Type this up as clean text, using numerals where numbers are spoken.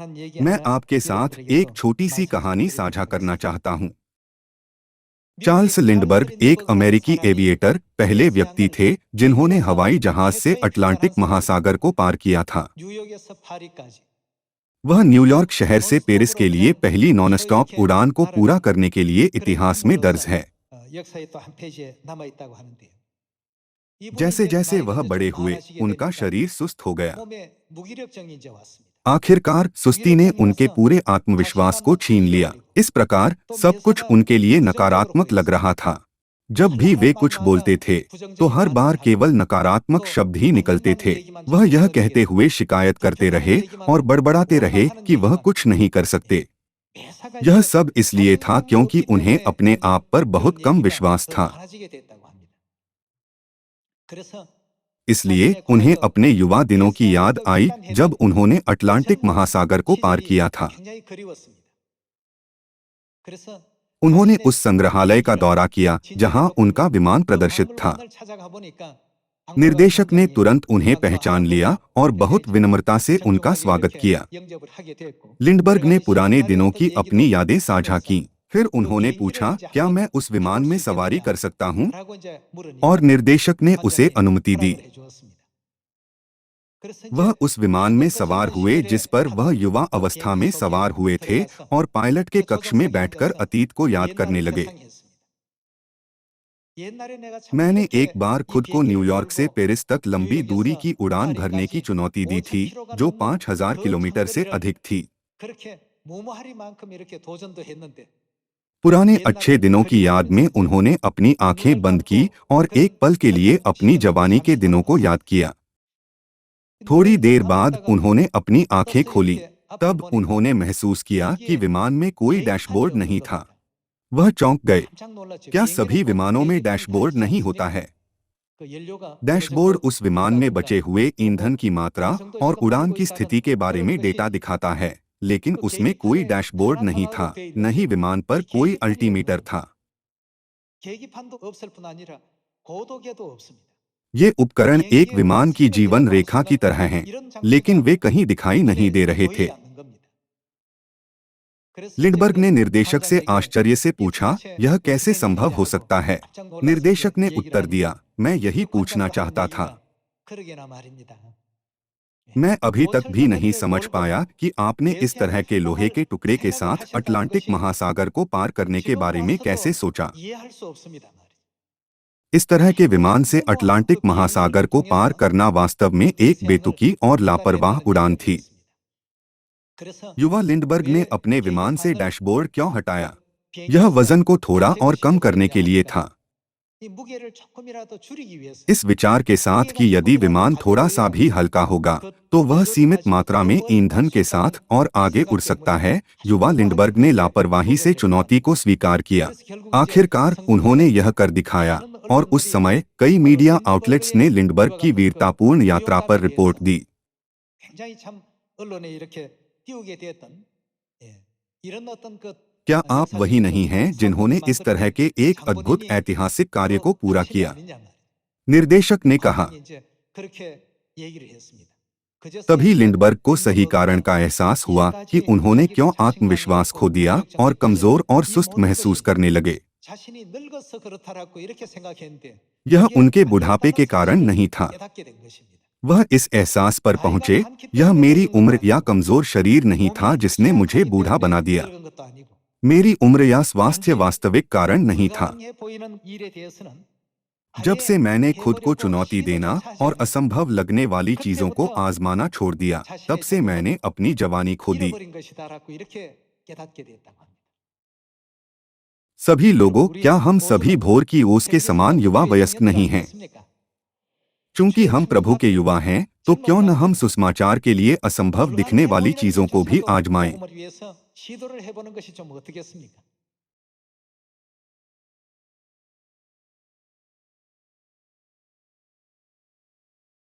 मैं आपके साथ एक छोटी सी कहानी साझा करना चाहता हूँ। चार्ल्स लिंडबर्ग एक अमेरिकी एविएटर पहले व्यक्ति थे जिन्होंने हवाई जहाज से अटलांटिक महासागर को पार किया था। वह न्यूयॉर्क शहर से पेरिस के लिए पहली नॉन स्टॉप उड़ान को पूरा करने के लिए इतिहास में दर्ज है। जैसे जैसे वह बड़े हुए, उनका शरीर सुस्त हो गया। आखिरकार सुस्ती ने उनके पूरे आत्मविश्वास को छीन लिया। इस प्रकार सब कुछ उनके लिए नकारात्मक लग रहा था। जब भी वे कुछ बोलते थे तो हर बार केवल नकारात्मक शब्द ही निकलते थे। वह यह कहते हुए शिकायत करते रहे और बड़बड़ाते रहे कि वह कुछ नहीं कर सकते। यह सब इसलिए था क्योंकि उन्हें अपने आप पर बहुत कम विश्वास था। इसलिए उन्हें अपने युवा दिनों की याद आई जब उन्होंने अटलांटिक महासागर को पार किया था। उन्होंने उस संग्रहालय का दौरा किया जहां उनका विमान प्रदर्शित था। निर्देशक ने तुरंत उन्हें पहचान लिया और बहुत विनम्रता से उनका स्वागत किया। लिंडबर्ग ने पुराने दिनों की अपनी यादें साझा की। फिर उन्होंने पूछा, क्या मैं उस विमान में सवारी कर सकता हूं? और निर्देशक ने उसे अनुमति दी। वह उस विमान में सवार हुए जिस पर वह युवा अवस्था में सवार हुए थे और पायलट के कक्ष में बैठकर अतीत को याद करने लगे। मैंने एक बार खुद को न्यूयॉर्क से पेरिस तक लंबी दूरी की उड़ान भरने की चुनौती दी थी, जो 5000 किलोमीटर से अधिक थी। पुराने अच्छे दिनों की याद में उन्होंने अपनी आंखें बंद की और एक पल के लिए अपनी जवानी के दिनों को याद किया। थोड़ी देर बाद उन्होंने अपनी आंखें खोली। तब उन्होंने महसूस किया कि विमान में कोई डैशबोर्ड नहीं था। वह चौंक गए। क्या सभी विमानों में डैशबोर्ड नहीं होता है? डैशबोर्ड उस विमान में बचे हुए ईंधन की मात्रा और उड़ान की स्थिति के बारे में डेटा दिखाता है, लेकिन उसमें कोई डैशबोर्ड नहीं था, न ही विमान पर कोई अल्टीमीटर था। ये उपकरण एक विमान की जीवन रेखा की तरह हैं, लेकिन वे कहीं दिखाई नहीं दे रहे थे। लिंडबर्ग ने निर्देशक से आश्चर्य से पूछा, यह कैसे संभव हो सकता है? निर्देशक ने उत्तर दिया, मैं यही पूछना चाहता था। मैं अभी तक भी नहीं समझ पाया कि आपने इस तरह के लोहे के टुकड़े के साथ अटलांटिक महासागर को पार करने के बारे में कैसे सोचा। इस तरह के विमान से अटलांटिक महासागर को पार करना वास्तव में एक बेतुकी और लापरवाह उड़ान थी। युवा लिंडबर्ग ने अपने विमान से डैशबोर्ड क्यों हटाया? यह वजन को थोड़ा और कम करने के लिए था। इस विचार के साथ कि यदि विमान थोड़ा सा भी हल्का होगा तो वह सीमित मात्रा में ईंधन के साथ और आगे उड़ सकता है, युवा लिंडबर्ग ने लापरवाही से चुनौती को स्वीकार किया। आखिरकार उन्होंने यह कर दिखाया और उस समय कई मीडिया आउटलेट्स ने लिंडबर्ग की वीरतापूर्ण यात्रा पर रिपोर्ट दी। क्या आप वही नहीं हैं जिन्होंने इस तरह के एक अद्भुत ऐतिहासिक कार्य को पूरा किया? निर्देशक ने कहा। तभी लिंडबर्ग को सही कारण का एहसास हुआ कि उन्होंने क्यों आत्मविश्वास खो दिया और कमजोर और सुस्त महसूस करने लगे। यह उनके बुढ़ापे के कारण नहीं था। वह इस एहसास पर पहुंचे, यह मेरी उम्र या कमजोर शरीर नहीं था जिसने मुझे बूढ़ा बना दिया। मेरी उम्र या स्वास्थ्य वास्तविक कारण नहीं था। जब से मैंने खुद को चुनौती देना और असंभव लगने वाली चीजों को आजमाना छोड़ दिया, तब से मैंने अपनी जवानी खो दी। सभी लोगों, क्या हम सभी भोर की ओस के समान युवा वयस्क नहीं हैं? चूंकि हम प्रभु के युवा हैं, तो क्यों न हम सुसमाचार के लिए असंभव दिखने वाली चीजों को भी आजमाएं।